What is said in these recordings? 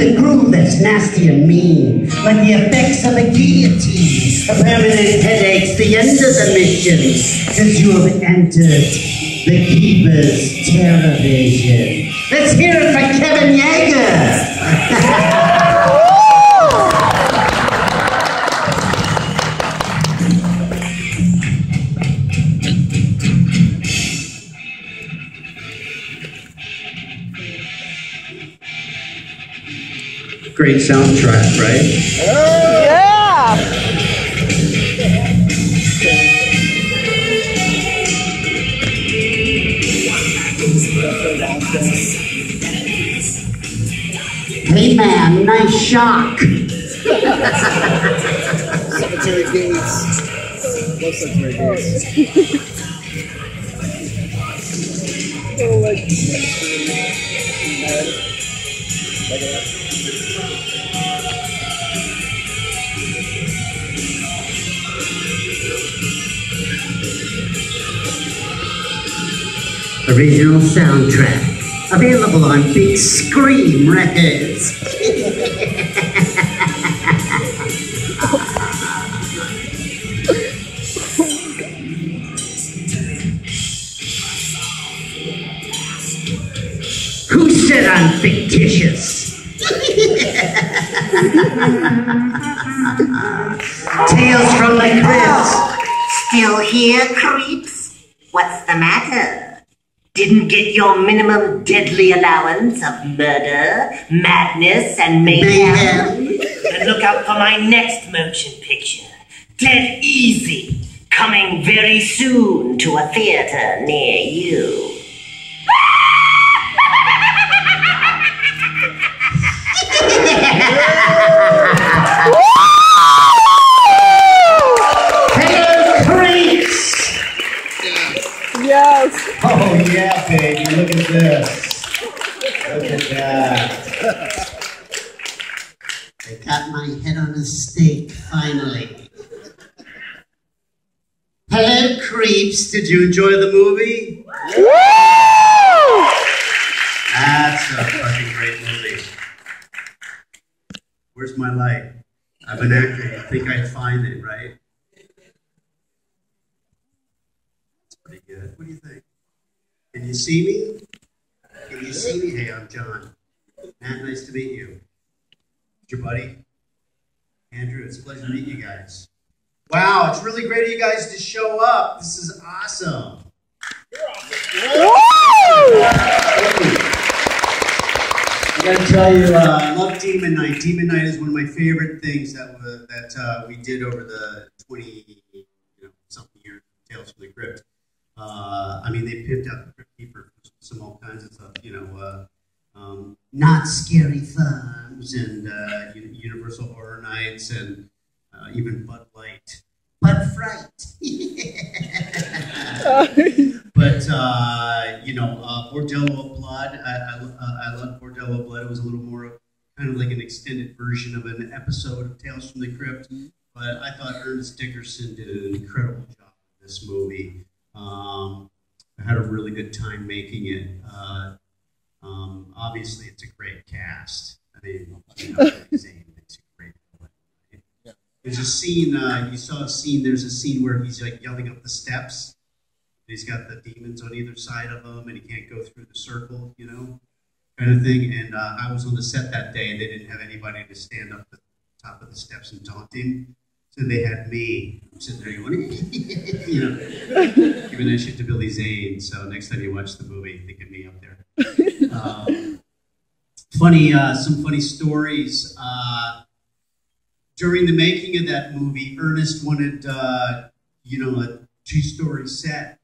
a groove that's nasty and mean, like the effects of a guillotine. Permanent headaches, the end of the mission, since you have entered the Keeper's television. Let's hear it for Kevin Yeager. Great soundtrack, right? Yeah! Hey man, nice shock. Cemetery gates. Love cemetery gates. Oh, like Original soundtrack, available on Big Scream Records. Who said I'm fictitious? Tales from the Crypt. Still here, creeps? What's the matter? Didn't get your minimum deadly allowance of murder, madness, and mayhem? Then look out for my next motion picture, Dead Easy, coming very soon to a theater near you. Yes. Oh yeah, baby, look at this. Look at that. I got my head on a stake, finally. Hello, creeps. Did you enjoy the movie? Woo! That's a fucking great movie. Where's my light? I've been acting. I think I'd find it, right? Pretty good. What do you think? Can you see me? Can you see me? Hey, I'm John. Matt, nice to meet you. Your buddy? Andrew, it's a pleasure to meet you guys. Wow, it's really great of you guys to show up. This is awesome. You're awesome. I gotta tell you, I love Demon Night. Demon Night is one of my favorite things that we did over the 20-something years of Tales from the Crypt. I mean, they picked out the Crypt Keeper for some all kinds of stuff, not scary thumbs and Universal Horror Nights and even Bud Light. Bud Fright. But, Bordello of Blood, I love Bordello of Blood. It was a little more kind of like an extended version of an episode of Tales from the Crypt. But I thought Ernest Dickerson did an incredible job in this movie. I had a really good time making it. Obviously, it's a great cast. I mean, Zane makes a great play. Right? There's a scene, you saw a scene, there's a scene where he's like yelling up the steps. He's got the demons on either side of him, and he can't go through the circle, kind of thing. And I was on the set that day, and they didn't have anybody to stand up at the top of the steps and taunt him. So they had me sitting there going, giving that shit to Billy Zane. So next time you watch the movie, think of me up there. Some funny stories. During the making of that movie, Ernest wanted, a two-story set,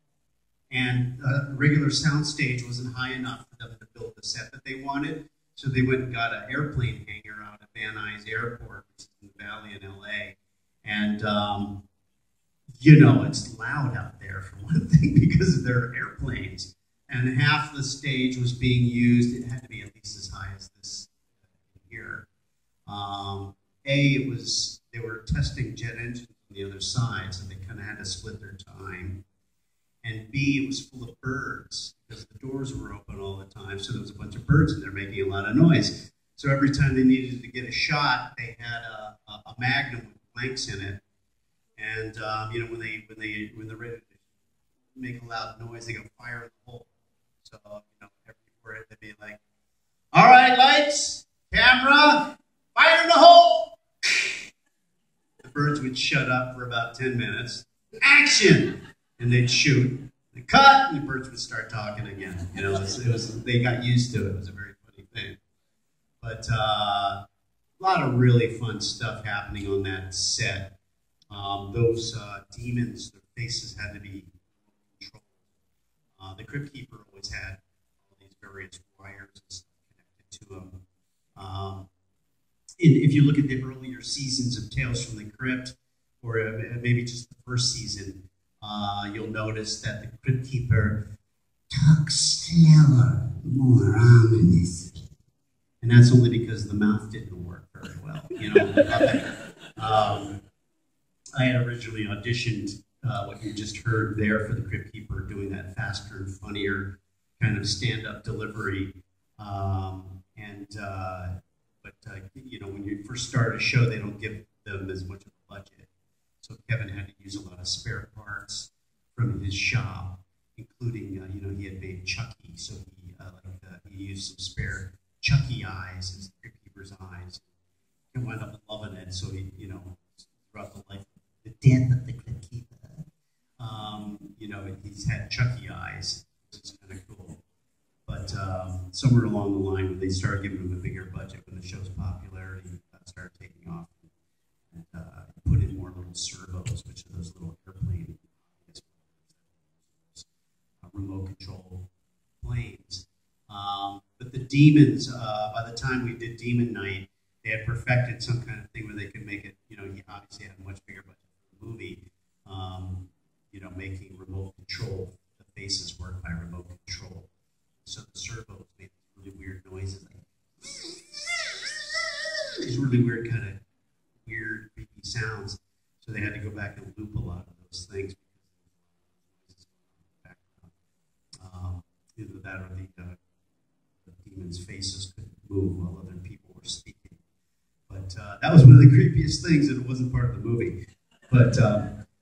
and a regular soundstage wasn't high enough for them to build the set that they wanted. So they went and got an airplane hangar out at Van Nuys Airport, which is in the Valley in LA. And, it's loud out there for one thing because of their airplanes. And half the stage was being used. It had to be at least as high as this here. They were testing jet engines on the other side, so they kind of had to split their time. And B, it was full of birds because the doors were open all the time. So there was a bunch of birds in there making a lot of noise. So every time they needed to get a shot, they had a magnum with blanks in it. And you know, when they're ready to make a loud noise, they go fire in the hole. So you know, everywhere they'd be like, "All right, lights, camera, fire in the hole." The birds would shut up for about 10 minutes. Action, and they'd shoot. They cut, and the birds would start talking again. You know, it was they got used to it. It was a very funny thing. But a lot of really fun stuff happening on that set. Those demons, their faces had to be controlled. The Crypt Keeper always had all these various wires and stuff connected to them. If you look at the earlier seasons of Tales from the Crypt, or maybe just the first season, you'll notice that the Crypt Keeper talks slower, more ominously. And that's only because the mouth didn't work very well. You know, I had originally auditioned what you just heard there for the Crypt Keeper, doing that faster and funnier kind of stand-up delivery. But you know, when you first start a show, they don't give them as much of a budget. So Kevin had to use a lot of spare parts from his shop, including, you know, he had made Chucky, so he used some spare Chucky eyes as the Crypt Keeper's eyes. He wound up loving it, so he, you know, throughout the life, the death of the Crypt Keeper, you know, he's had Chucky eyes, which is kind of cool. But somewhere along the line, when they started giving him a bigger budget, when the show's popularity started taking off, and put in more little servos, which are those little airplane remote control planes. But the demons, by the time we did Demon Night, they had perfected some kind of thing where they could make it, you know, he obviously had a much bigger budget for the movie, you know, making remote control, the faces work by remote control. So the servos made really weird noises, like these really weird kind of weird, creepy sounds. So they had to go back and loop a lot of those things because either that or the demons' faces couldn't move while other people were speaking. But that was one of the creepiest things, and it wasn't part of the movie. But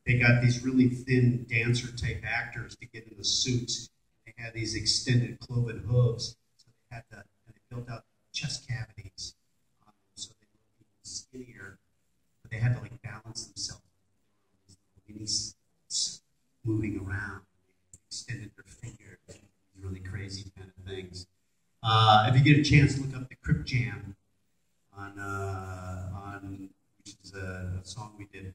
they got these really thin dancer-type actors to get in the suits. They had these extended cloven hooves, so they had to, and they built out chest cavities, so they looked even skinnier. But they had to like balance themselves. These little mini slits moving around, they extended their fingers, really crazy kind of things. If you get a chance, look up the Crypt Jam on which is a song we did.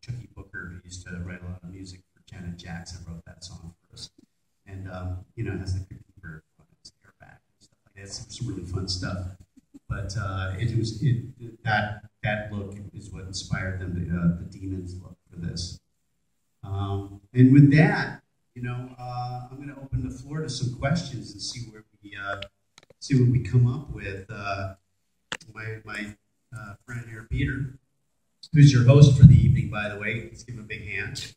Chucky Booker, who used to write a lot of music for Janet Jackson, wrote that song for us. And you know, it has the Crypt Keeper on its hair back and stuff like that. It's some really fun stuff. But that look is what inspired them, the demons look for this. And with that, you know, I'm going to open the floor to some questions and see what we come up with. My friend here, Peter, who's your host for the evening, by the way. Let's give him a big hand.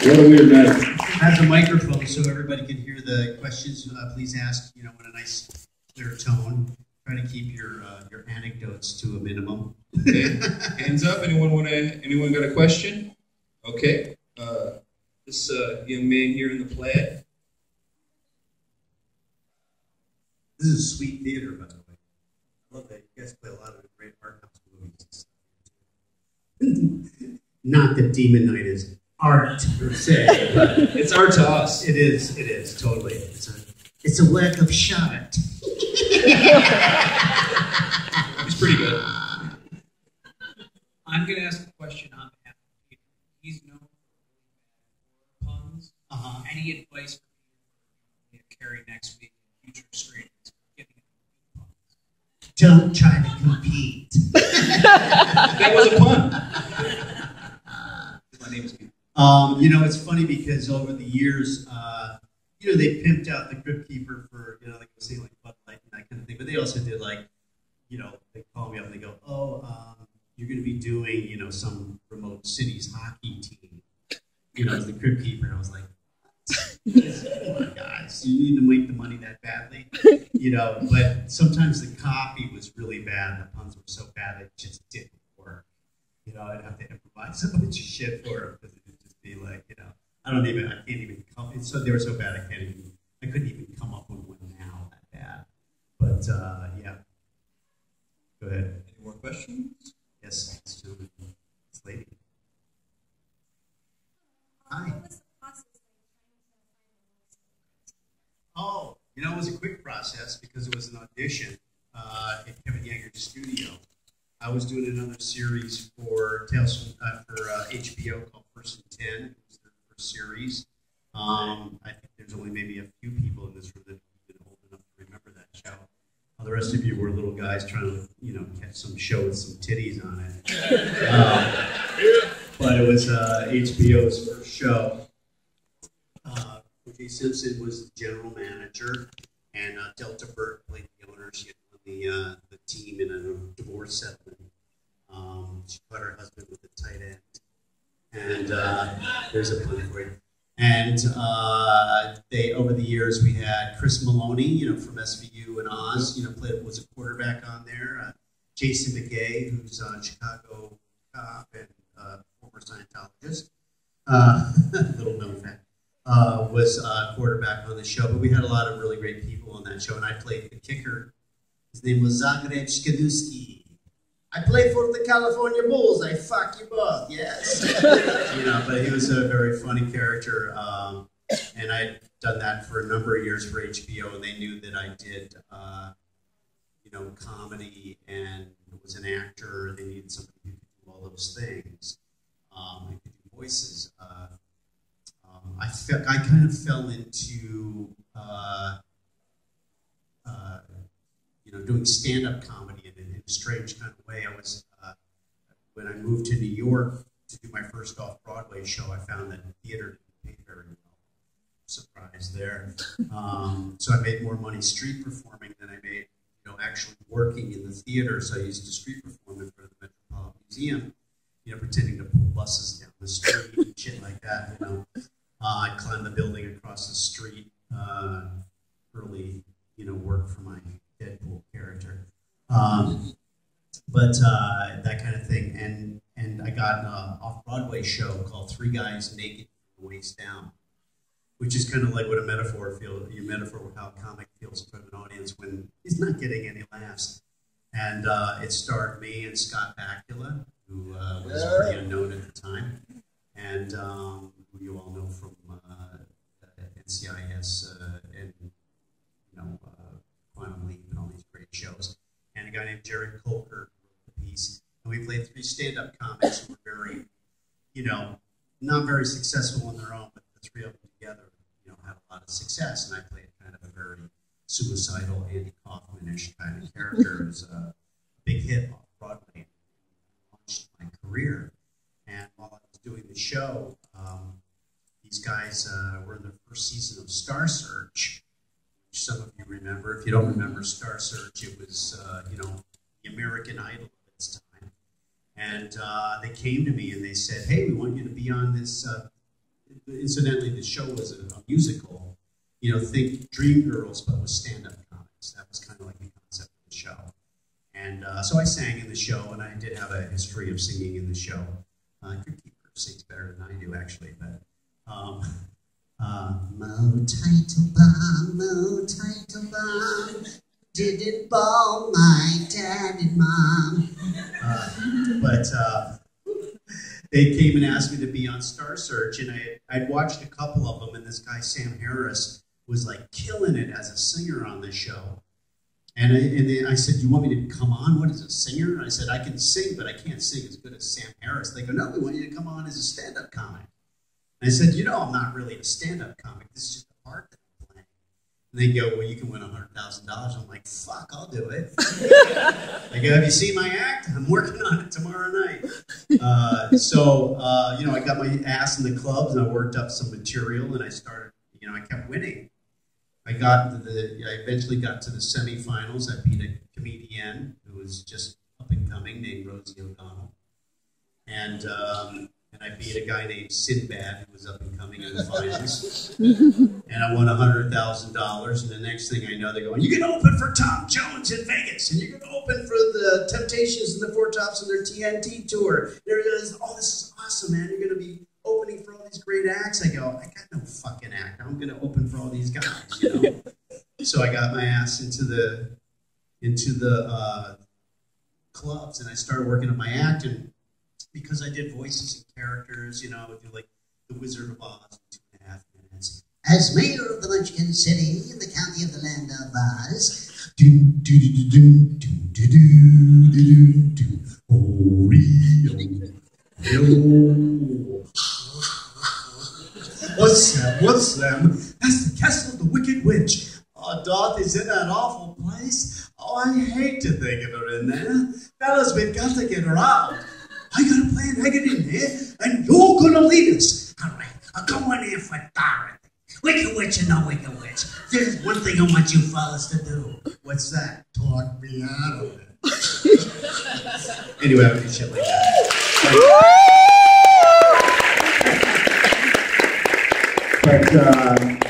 What a weird night. Has a microphone so everybody can hear the questions. Please ask, you know, in a nice, clear tone. Try to keep your anecdotes to a minimum. Okay. Hands up. Anyone got a question? Okay. This young man here in the plaid. This is Sweet Theater, by the way. I love that. You guys play a lot of great art house movies and stuff. Not that Demon Night is art per se, but It's art to us. it is totally. It's a work of art. He's pretty good. I'm going to ask a question on behalf of Peter. He's known for puns. Any advice for Peter to carry next week in future screenings? Giving him puns. Don't try to compete. That was a pun. My name is Peter. You know, it's funny because over the years, you know, they pimped out the Crypt Keeper for, you know, like say like Bud Light and that kind of thing. But they also did like, you know, they call me up and they go, you're going to be doing, you know, some remote city's hockey team, you know, as the Crypt Keeper. And I was like, what? Come on, guys, you need to make the money that badly, you know. But sometimes the copy was really bad. The puns were so bad it just didn't work. You know, I'd have to improvise a bunch of shit for it because it'd just be like, you know, I can't even come. So they were so bad I couldn't even come up with one now that bad. But yeah, go ahead. Any more questions? Yes, this lady. Hi. Oh, you know, it was a quick process because it was an audition at Kevin Yeager's studio. I was doing another series for HBO called Person 10. It was their first series. I think there's only maybe a few people in this room that have been old enough to remember that show. The rest of you were little guys trying to, you know, catch some show with some titties on it. But it was HBO's first show. O.J. Simpson was the general manager, and Delta Burke played the owner. She had won the team in a divorce settlement. She caught her husband with a tight end. And there's a pun for you. And over the years, we had Chris Maloney, you know, from SVU and Oz, you know, was a quarterback on there. Jason McGay, who's a Chicago cop and former Scientologist, little known fact, was a quarterback on the show. But we had a lot of really great people on that show, and I played the kicker. His name was Zagreb Skaduski. I play for the California Bulls. I fuck you both, yes. You know, but he was a very funny character, and I'd done that for a number of years for HBO, and they knew that I did, you know, comedy and was an actor. They needed somebody who could do all those things. I could do voices. I kind of fell into, you know, doing stand-up comedy in a strange kind of way. I was, when I moved to New York to do my first off-Broadway show, I found that theater didn't pay very well. Surprise there. So I made more money street performing than I made, you know, actually working in the theater. So I used to street perform in front of the Metropolitan Museum, you know, pretending to pull buses down the street and shit like that, you know. I'd climb the building across the street, early, you know, work for my Deadpool character. But that kind of thing. And I got an off-Broadway show called Three Guys Naked from the Waist Down, which is kind of like what a metaphor of how a comic feels in front of an audience when he's not getting any laughs. And it starred me and Scott Bakula, who was pretty unknown at the time, and who you all know from NCIS and, you know, Quantum Leap and all these great shows. And a guy named Jared Colker wrote the piece. And we played three stand-up comics who were very, you know, not very successful on their own, but the three of them together, you know, had a lot of success. And I played kind of a very suicidal Andy Kaufman-ish kind of character. It was a big hit off Broadway and launched my career. And while I was doing the show, these guys were in their first season of Star Search, which some of you remember. If you don't remember Star Search, it was, you know, the American Idol of its time. And they came to me and they said, hey, we want you to be on this. Incidentally, the show was a musical. You know, think Dreamgirls, but with stand-up comics. That was kind of like the concept of the show. And so I sang in the show, and I did have a history of singing in the show. Your keeper sings better than I do, actually, but Mo title bomb, didn't ball my dad and mom. But they came and asked me to be on Star Search, and I'd watched a couple of them, and this guy, Sam Harris, was like killing it as a singer on the show. And I said, do you want me to come on? What is a singer? And I said, I can sing, but I can't sing as good as Sam Harris. They go, no, we want you to come on as a stand-up comic. And I said, you know, I'm not really a stand-up comic. This is just a part that I'm playing. And they go, well, you can win $100,000. I'm like, fuck, I'll do it. They go, have you seen my act? I'm working on it tomorrow night. So, you know, I got my ass in the clubs, and I worked up some material, and I started, you know, I kept winning. I eventually got to the semifinals. I beat a comedian who was just up and coming named Rosie O'Donnell. And and I beat a guy named Sinbad who was up and coming in the finals. And I won $100,000. And the next thing I know, they're going, "You're going to open for Tom Jones in Vegas, and you're going to open for the Temptations and the Four Tops on their TNT tour. Oh, this is awesome, man! You're going to be opening for all these great acts." I go, "I got no fucking act. I'm going to open for all these guys, you know." So I got my ass into the clubs, and I started working on my act. And because I did voices and characters, you know, I would do like the Wizard of Oz in 2.5 minutes. As mayor of the Munchkin City in the county of the land of Oz. What's them? That's the castle of the Wicked Witch. Oh, Dorothy's in that awful place. Oh, I hate to think of her in there. Fellas, we've got to get her out. I got a plan. I get in there, and you're gonna lead us. All right, I'll go in here for Dorothy. Wicked Witch or no Wicked Witch, there's one thing I want you fellas to do. What's that? Talk me out of it. Anyway, I would do shit like that. But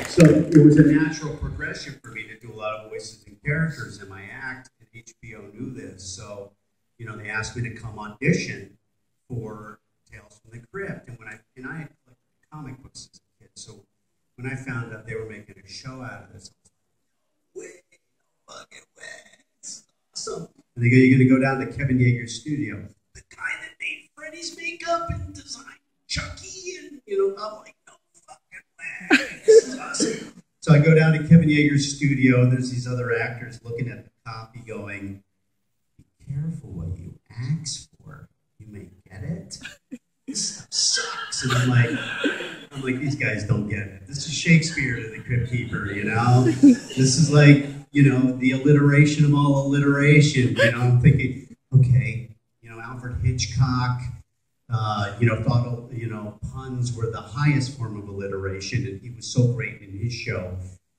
so it was a natural progression for me to do a lot of voices and characters in my act, and HBO knew this. So, you know, they asked me to come audition for Tales from the Crypt, and I had collected comic books as a kid. So when I found out they were making a show out of this, I was like, "Wait, fucking way, it's awesome!" And they go, "You're going to go down to Kevin Yeager's studio, the guy that made Freddy's makeup and designed Chucky," and you know, I'm like, "No fucking way, this is awesome." So I go down to Kevin Yeager's studio, and there's these other actors looking at the copy, going, "Be careful what you ask for. You may get it. This stuff sucks." And I'm like, these guys don't get it. This is Shakespeare to the Crypt Keeper, you know? This is like, you know, the alliteration of all alliteration. You know, I'm thinking, okay, you know, Alfred Hitchcock, you know, thought, you know, puns were the highest form of alliteration, and he was so great in his show,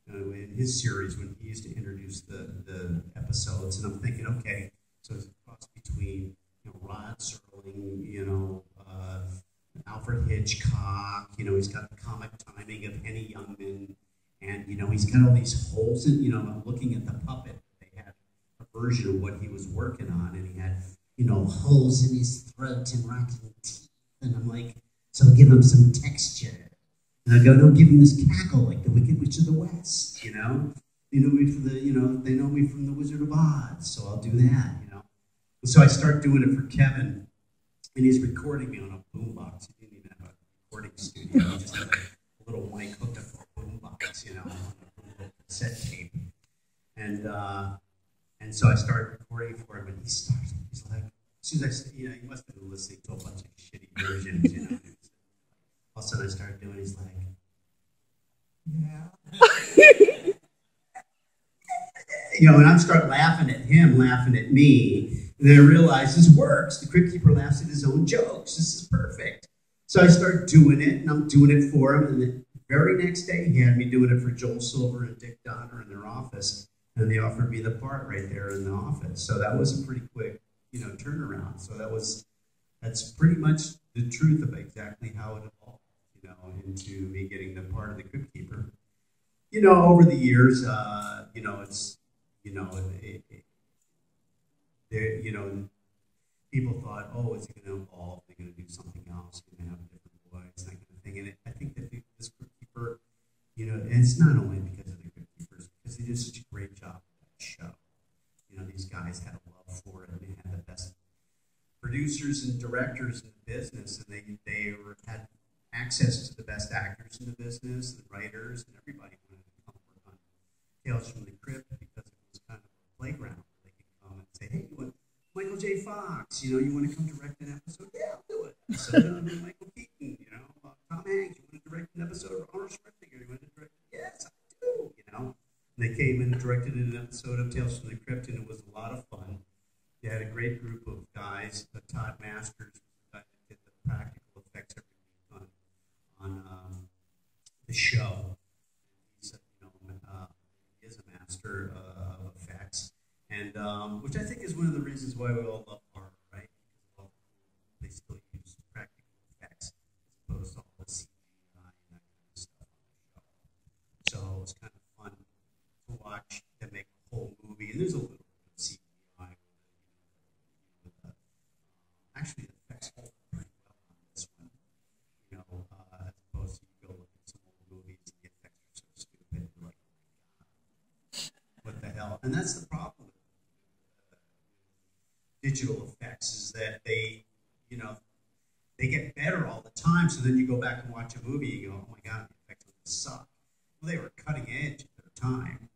in his series, when he used to introduce the episodes. And I'm thinking, okay, so it's a cross between, you know, Rod Serling, you know, Alfred Hitchcock, you know, he's got the comic timing of Henny Youngman, and, you know, he's got all these holes in, you know, I'm looking at the puppet. They had a version of what he was working on, and he had, you know, holes in his throat and rocking teeth, and I'm like, so give him some texture. And I go, no, give him this cackle like the Wicked Witch of the West, you know? They know me from they know me from the Wizard of Oz, so I'll do that, you know? And so I start doing it for Kevin, and he's recording me on a boombox. He didn't even have a recording studio. He just had a little mic hooked up to a boombox, you know, on a cassette tape. And so I started recording for him, and he's like, as soon as I said, you know, he must have been listening to a bunch of shitty versions, you know. All of a sudden I started doing, he's like, yeah. You know, and I start laughing at him, laughing at me. And then I realized this works. The Crypt Keeper laughs at his own jokes. This is perfect. So I start doing it, and I'm doing it for him. And the very next day, he had me doing it for Joel Silver and Dick Donner in their office. And they offered me the part right there in the office. So that was a pretty quick, you know, turnaround. So that's pretty much the truth of exactly how it evolved, you know, into me getting the part of the Crypt Keeper. You know, over the years, you know, it's, you know, you know, people thought, oh, is it going to evolve? They're going to do something else. You're going to have a different voice, that kind of thing. And I think that this Crypt Keeper, you know, and it's not only because of the Crypt Keepers, because they did such a great job with that show. You know, these guys had a love for it, and they had the best producers and directors in the business, and they had access to the best actors in the business, the writers, and everybody wanted to come work on Tales from the Crypt because it was kind of a playground. They could come and say, hey, you want Michael J. Fox, you know, you want to come direct an episode? Yeah, I'll do it. So Michael Keaton, you know, Tom Hanks, you want to direct an episode of Arnold Schwarzenegger? You want to direct it? Yes, I do, you know. And they came in and directed an episode of Tales from the Crypt, and it was a lot of fun. They had a great group of guys. Todd Masters was the guy that did the practical effects every week on the show. He's, you know, he is a master of effects, and which I think is one of the reasons why we all love horror, right? Because they still use practical effects. And that's the problem with digital effects, is that they, you know, they get better all the time. So then you go back and watch a movie and you go, oh my God, the effects suck. Well, they were cutting edge at the time.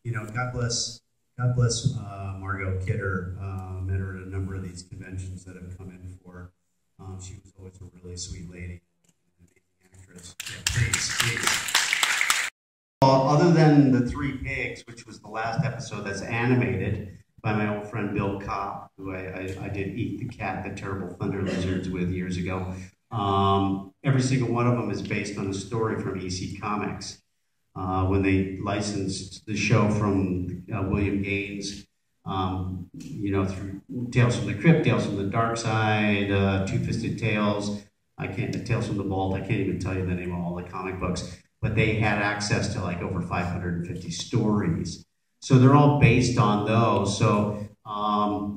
You know, God bless Margot Kidder. Met her at a number of these conventions that have come in for. She was always a really sweet lady, an amazing actress. Yeah, please. Other than the Three Pigs, which was the last episode that's animated by my old friend Bill Kopp, who I did Eat the Cat, the Terrible Thunder Lizards with years ago. Every single one of them is based on a story from EC Comics. When they licensed the show from William Gaines, you know, through Tales from the Crypt, Tales from the Dark Side, Two-Fisted Tales, Tales from the Vault, I can't even tell you the name of all the comic books, but they had access to like over 550 stories. So they're all based on those. So,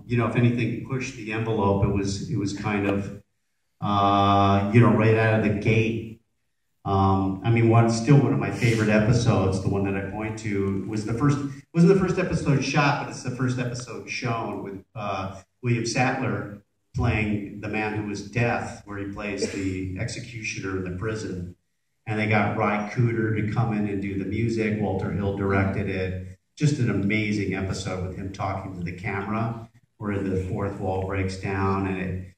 you know, if anything pushed the envelope, it was kind of, you know, right out of the gate. I mean, still one of my favorite episodes, the one that I point to, wasn't the first episode shot, but it's the first episode shown with William Sattler playing the man who was death, where he plays the executioner in the prison. And they got Ry Cooder to come in and do the music. Walter Hill directed it. Just an amazing episode with him talking to the camera, where the fourth wall breaks down, and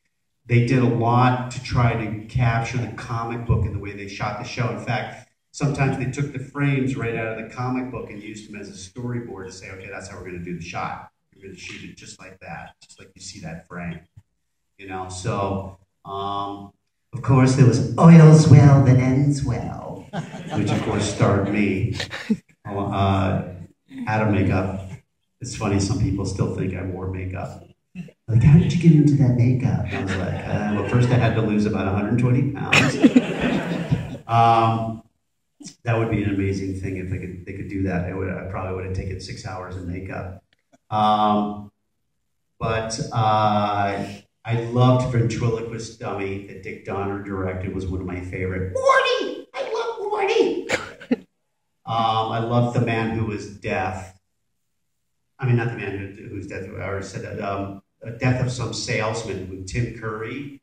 they did a lot to try to capture the comic book in the way they shot the show. In fact, sometimes they took the frames right out of the comic book and used them as a storyboard to say, okay, that's how we're going to do the shot. We're going to shoot it just like that, just like you see that frame. You know, so, of course, there was Oils Well That Ends Well, which of course starred me. Had a makeup. It's funny, some people still think I wore makeup. Like, how did you get into that makeup? And I was like, well, first I had to lose about 120 pounds. That would be an amazing thing if they could do that. I probably would have taken 6 hours in makeup. But I loved Ventriloquist Dummy that Dick Donner directed. Was one of my favorite. Morty! I love Morty! I loved The Man Who Was Deaf. I mean, not The Man Who Was Deaf. I already said that. A Death of Some Salesman with Tim Curry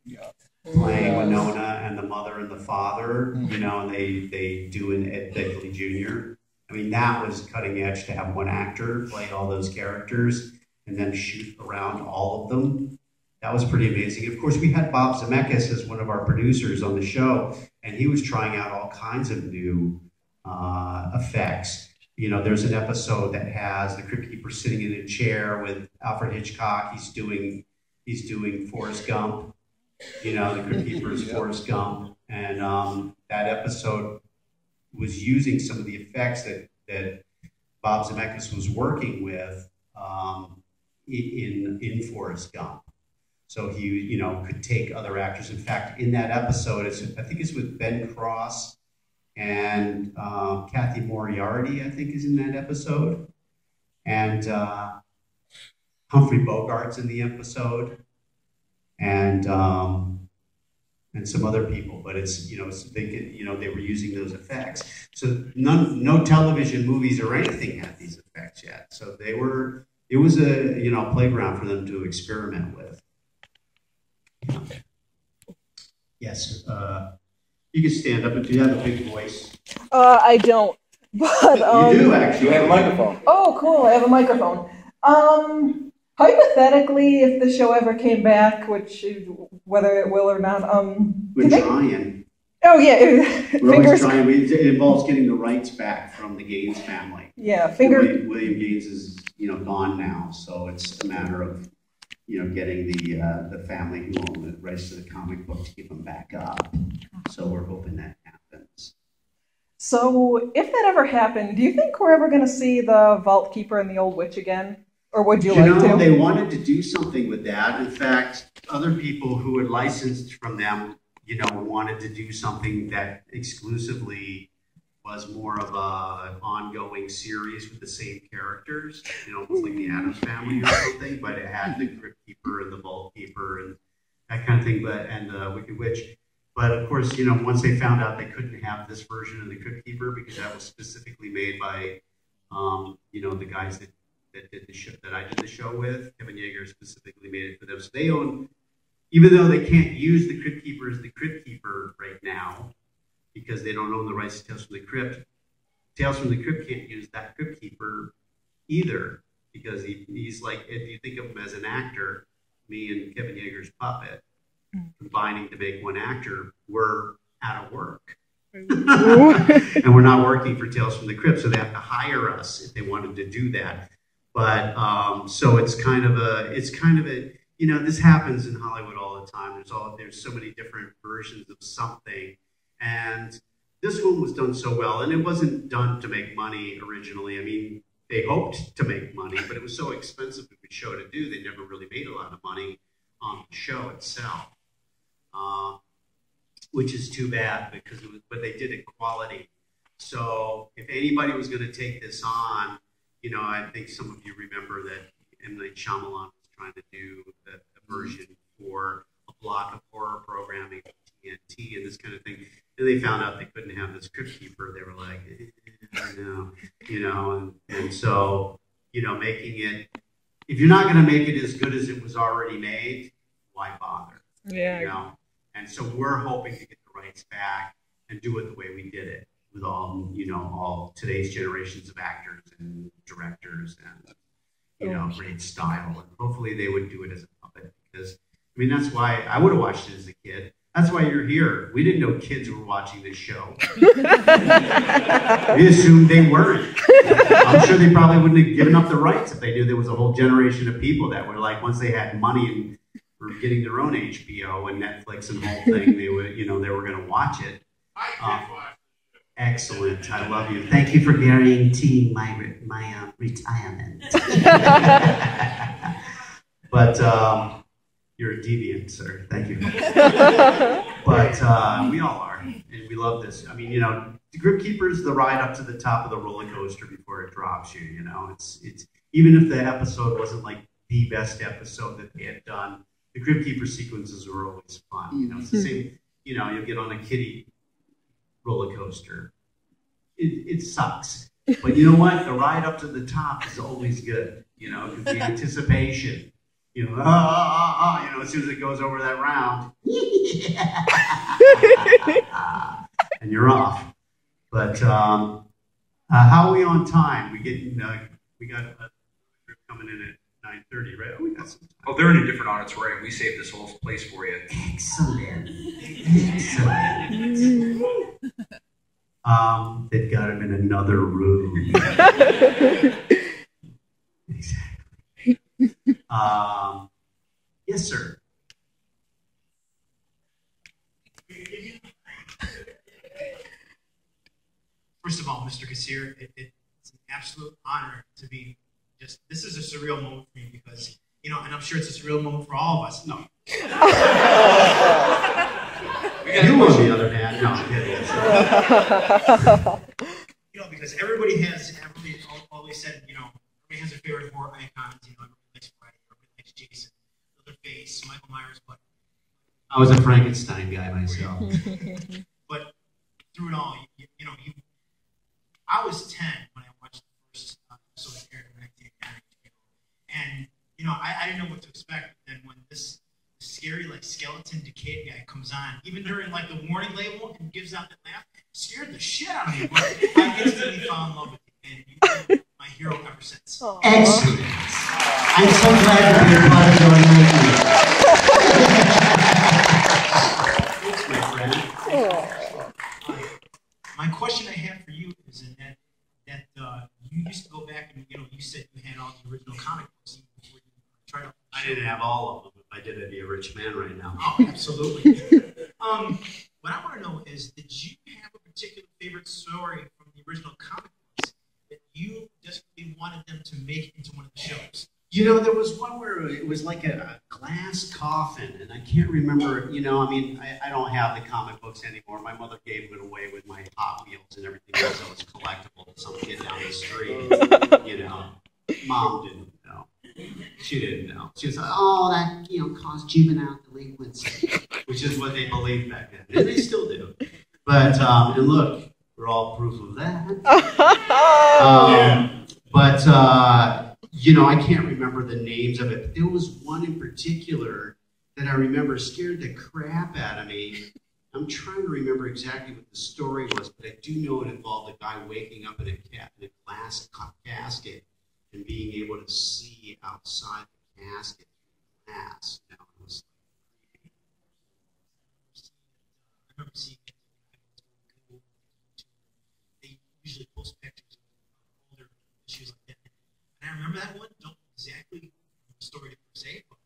playing Winona and the mother and the father, you know, and they do an Ed Begley Jr. I mean, that was cutting edge to have one actor play all those characters and then shoot around all of them. That was pretty amazing. Of course, we had Bob Zemeckis as one of our producers on the show, and he was trying out all kinds of new effects. You know, there's an episode that has the Crypt Keeper sitting in a chair with Alfred Hitchcock. He's doing Forrest Gump. You know, the Crypt Keeper's Forrest Gump, and that episode was using some of the effects that Bob Zemeckis was working with in Forrest Gump. So he, you know, could take other actors. In fact, in that episode, I think it's with Ben Cross and Kathy Moriarty, I think, is in that episode. And Humphrey Bogart's in the episode. And some other people, but it's, you know, so they were using those effects. So no television movies or anything had these effects yet. So it was a, you know, playground for them to experiment with. Yes, you can stand up if you have a big voice. I don't, but you do actually. You have a microphone. Oh, cool! I have a microphone. Hypothetically, if the show ever came back, which whether it will or not, we're trying. Oh yeah, we're always trying. It involves getting the rights back from the Gaines family. Yeah, William Gaines is, you know, gone now, so it's a matter of, you know, getting the family who own the rights to the comic book to give them back up. So we're hoping that happens. So if that ever happened, do you think we're ever going to see the Vault Keeper and the Old Witch again? Or would you like to? They wanted to do something with that. In fact, other people who had licensed from them, you know, wanted to do something that exclusively was more of a ongoing series with the same characters, you know, almost like the Addams Family or something, but it had the Crypt Keeper and the Vault Keeper and that kind of thing, and the Wicked Witch. But of course, you know, once they found out they couldn't have this version of the Crypt Keeper because that was specifically made by, you know, the guys that that did the show, that I did the show with. Kevin Yeager specifically made it for them. So they own, even though they can't use the Crypt Keeper as the Crypt Keeper right now, because they don't own the rights to Tales from the Crypt. Tales from the Crypt can't use that Crypt Keeper either, because he's like, if you think of him as an actor, me and Kevin Yeager's puppet, combining to make one actor, we're out of work. And we're not working for Tales from the Crypt, so they have to hire us if they wanted to do that. But so it's kind of a, you know, this happens in Hollywood all the time. There's so many different versions of something, and this one was done so well, and it wasn't done to make money originally. I mean, they hoped to make money, but it was so expensive of a show to do, they never really made a lot of money on the show itself, which is too bad, because it was, but they did it quality. So if anybody was going to take this on, you know, I think some of you remember that M. Night Shyamalan was trying to do a version for a block of horror programming, TNT, and this kind of thing. And they found out they couldn't have this Crypt Keeper. They were like, no, you know, and so, you know, making it, if you're not going to make it as good as it was already made, why bother? Yeah. You know? And so we're hoping to get the rights back and do it the way we did it, with all, you know, all today's generations of actors and directors and, you know, great style. And hopefully they would do it as a puppet, because, I mean, that's why I would have watched it as a kid. That's why you're here. We didn't know kids were watching this show. We assumed they weren't. I'm sure they probably wouldn't have given up the rights if they knew there was a whole generation of people that were like, once they had money and were getting their own HBO and Netflix and the whole thing, they would, you know, they were going to watch it. Excellent. I love you. Thank you for guaranteeing my retirement. But you're a deviant, sir. Thank you. But we all are, and we love this. I mean, you know, the Crypt Keeper is the ride up to the top of the roller coaster before it drops you. You know, it's even if the episode wasn't like the best episode that they had done, the Crypt Keeper sequences were always fun. You know, it's the same. You know, you'll get on a kiddie roller coaster. It sucks, but you know what? The ride up to the top is always good. You know, because the anticipation. You know, you know, as soon as it goes over that round, and you're off. But how are we on time? We got a group coming in at 9:30, right? Oh, we got some time. Oh, they're in a different auditorium. We saved this whole place for you. Excellent. They've got him in another room. Exactly. Yes, sir. First of all, Mr. Kassir, it's an absolute honor to be this is a surreal moment for me, because, you know, and I'm sure it's a surreal moment for all of us. No. You, on the other hand, no, I'm kidding. You know, because everybody always said, you know, everybody has their favorite horror icons. You know, everybody likes Friday, everybody likes Jason, Leatherface, Michael Myers, but I was a Frankenstein guy myself. But through it all, I was 10 when I watched the first episode of Eric and you know, I didn't know what to expect. Then when this scary, like, skeleton decayed guy comes on, even during like the warning label, and gives out the laugh, it scared the shit out of me. But I instantly fell in love with you, and you've been my hero ever since. Aww. Excellent. I'm so glad to be a part of your life. Thanks, my friend. My question I have for you is that you used to go back and, you know, you said you had all the original comic books before you tried out. I didn't have all of them. If I did, I'd be a rich man right now. Oh, absolutely. What I want to know is, did you have a particular favorite story from the original comic books that you desperately wanted them to make into one of the shows? You know, there was one where it was like a glass coffin, and I can't remember, you know, I mean, I don't have the comic books anymore. My mother gave it away with my Hot Wheels and everything else that was collectible to some kid down the street, you know. Mom didn't know. She didn't know. She was like, oh, that, you know, caused juvenile delinquency, which is what they believed back then. And they still do. But, and look, we're all proof of that. I can't remember the names of it, but there was one in particular that I remember scared the crap out of me. I'm trying to remember exactly what the story was, but I do know it involved a guy waking up in a glass casket and being able to see outside the casket through glass. It was I remember seeing it. They usually post pictures of older issues like that. And I remember that one. Don't exactly the story per se, but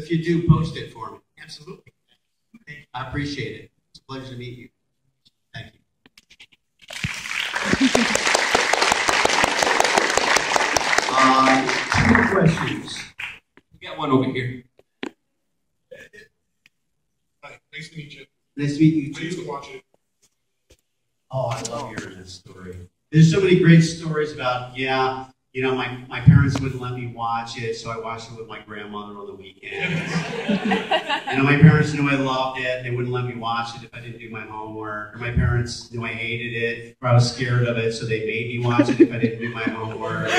if you do, post it for me. absolutely. Thank you. I appreciate it. It's a pleasure to meet you. Thank you. Two more questions. We got one over here. Hi, nice to meet you. Nice to meet you I used too. to watch it. Oh, I love hearing this story. There's so many great stories about, my parents wouldn't let me watch it, so I watched it with my grandmother on the weekends. My parents knew I loved it. They wouldn't let me watch it if I didn't do my homework. Or my parents knew I hated it, or I was scared of it, so they made me watch it if I didn't do my homework.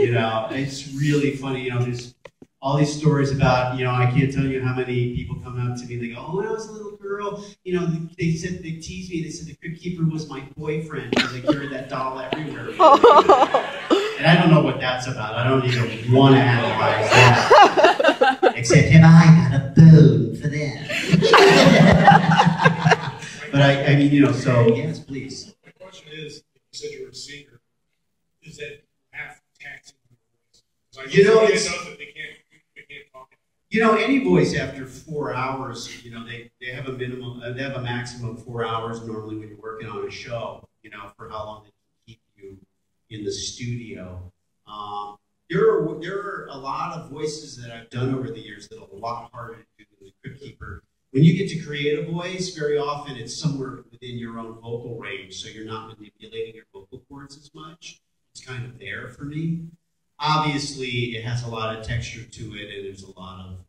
It's really funny. There's all these stories about, I can't tell you how many people come up to me and they go, oh, when I was a little girl, they said, they teased me, they said the Crypt Keeper was my boyfriend because I carried that doll everywhere. And I don't know what that's about. I don't even want to analyze that. Except have I got a bone for that? But I mean, so yes, please. My question is, you said you're a singer. Is that half taxing your voice? They can't talk. Any voice after 4 hours, they have a minimum, they have a maximum of 4 hours normally when you're working on a show, for how long they can keep you in the studio. There are a lot of voices that I've done over the years that are a lot harder to do than the Crypt Keeper. When you get to create a voice, very often it's somewhere within your own vocal range, so you're not manipulating your vocal cords as much. It's kind of there for me. Obviously, it has a lot of texture to it, and there's a lot of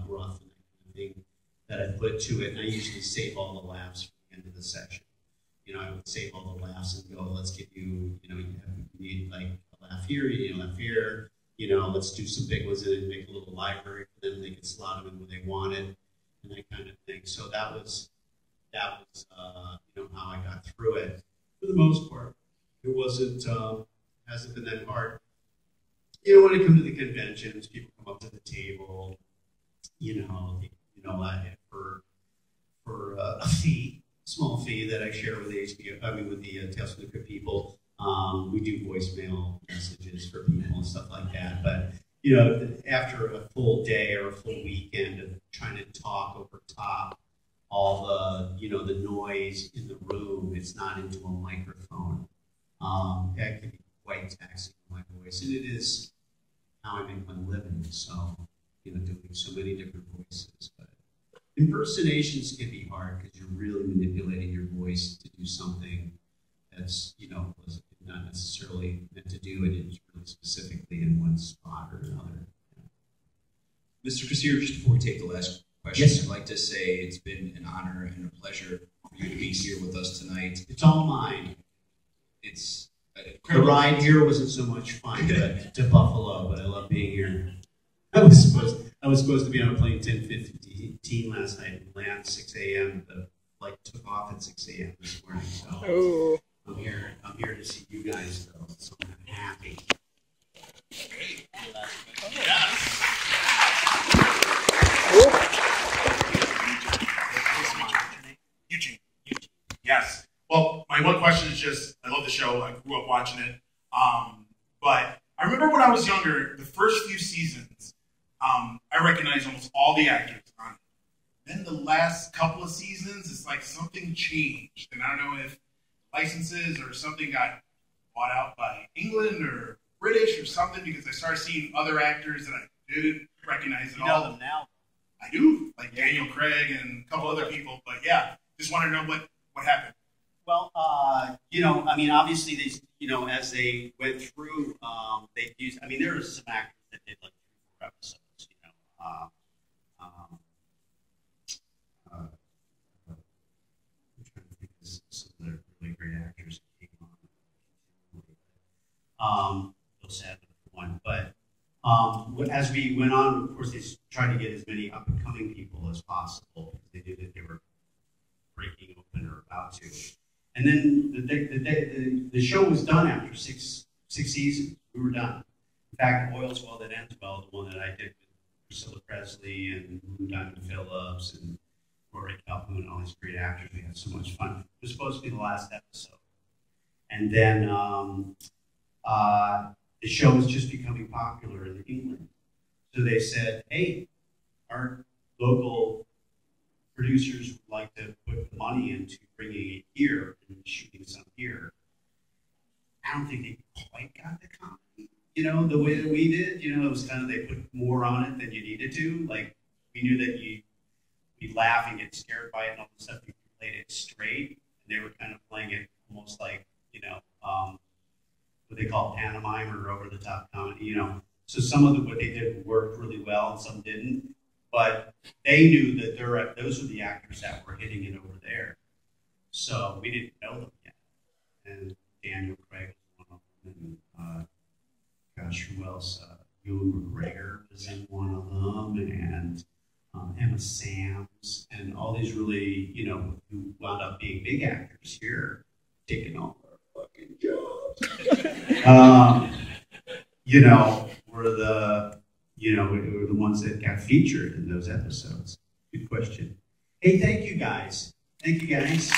gruff and that kind of thing that I put to it. And I usually save all the laughs for the end of the session. I would save all the laughs and go, let's get you, you need like a laugh here, you need a laugh here. Let's do some big ones and make a little library for them. They can slot them in when they want it, and that kind of thing. So that was how I got through it. For the most part, it hasn't been that hard. When it comes to the conventions, people come up to the table, for a fee, small fee that I share with the Tales from the Crypt people. We do voicemail messages for people and stuff like that. But, after a full day or a full weekend of trying to talk over top all the noise in the room, it's not into a microphone. That can be quite taxing on my voice. And it is how I make my living. So, doing so many different voices. But impersonations can be hard because you're really manipulating your voice to do something that's, was not necessarily meant to do it really specifically in one spot or another. Mr. Kassir, just before we take the last question, Yes. I'd like to say it's been an honor and a pleasure for you to be here with us tonight. It's all mine. It's The ride here wasn't so much fun, but to Buffalo, but I love being here. I was supposed to be on a plane 10:15 last night and land at 6 a.m. The flight took off at 6 a.m. this morning. So I'm here to see you guys though, so I'm happy. Eugene. Yes. Well, my one question is just, I love the show. I grew up watching it. But I remember when I was younger, the first few seasons, I recognized almost all the actors on it. Then the last couple of seasons, it's like something changed. And I don't know if licenses or something got bought out by England or British or something, because I started seeing other actors that I didn't recognize at all. You know them now? I do, like Daniel Craig and a couple other people. But yeah, just want to know what happened. Well, obviously they, as they went through, they used. There were some actors that did like 3 or 4 episodes. I'm trying to think of some other really great actors that came on. Bill Sadler for one, but as we went on, of course, they tried to get as many up-and-coming people as possible because they knew that they were breaking open or about to. And then the show was done after six seasons. We were done. In fact, Oil's Well That Ends Well, the one that I did with Priscilla Presley and Diamond Phillips and Rory Calhoun and all these great actors, we had so much fun. It was supposed to be the last episode. And then the show was just becoming popular in England. So they said, hey, our local producers would like to put the money into bringing it here and shooting some here. I don't think they quite got the comedy, the way that we did. It was kind of, they put more on it than you needed to. Like, we knew that we'd laugh and get scared by it and all the stuff. We played it straight, and they were kind of playing it almost like, what they call pantomime or over-the-top comedy, So some of what they did worked really well and some didn't. But they knew that those were the actors that were hitting it over there. So we didn't know them yet. And Daniel Craig was one of them. And, gosh, who else? Ewan McGregor was in one of them. And Emma Samms. And all these really, who wound up being big actors here, taking all our fucking jobs. Were the ones that got featured in those episodes. Good question. Hey, thank you guys. Thank you guys.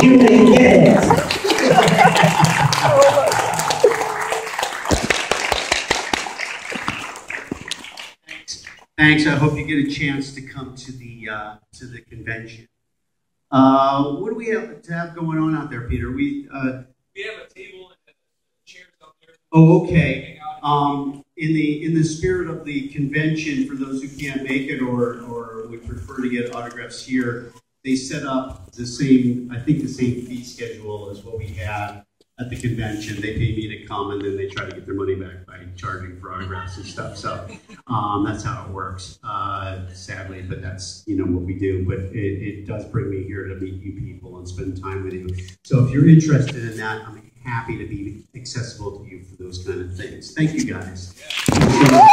You may get it. Thanks. I hope you get a chance to come to the convention. What do we have to have going on out there, Peter? We have a table and chairs out there. Oh, okay. In the spirit of the convention, for those who can't make it or would prefer to get autographs here, they set up the same fee schedule as what we had at the convention. They pay me to come, and then they try to get their money back by charging for autographs and stuff. So that's how it works, sadly. But that's what we do. But it does bring me here to meet you people and spend time with you. So if you're interested in that, I'm happy to be accessible to you for those kind of things. Thank you, guys. Yeah.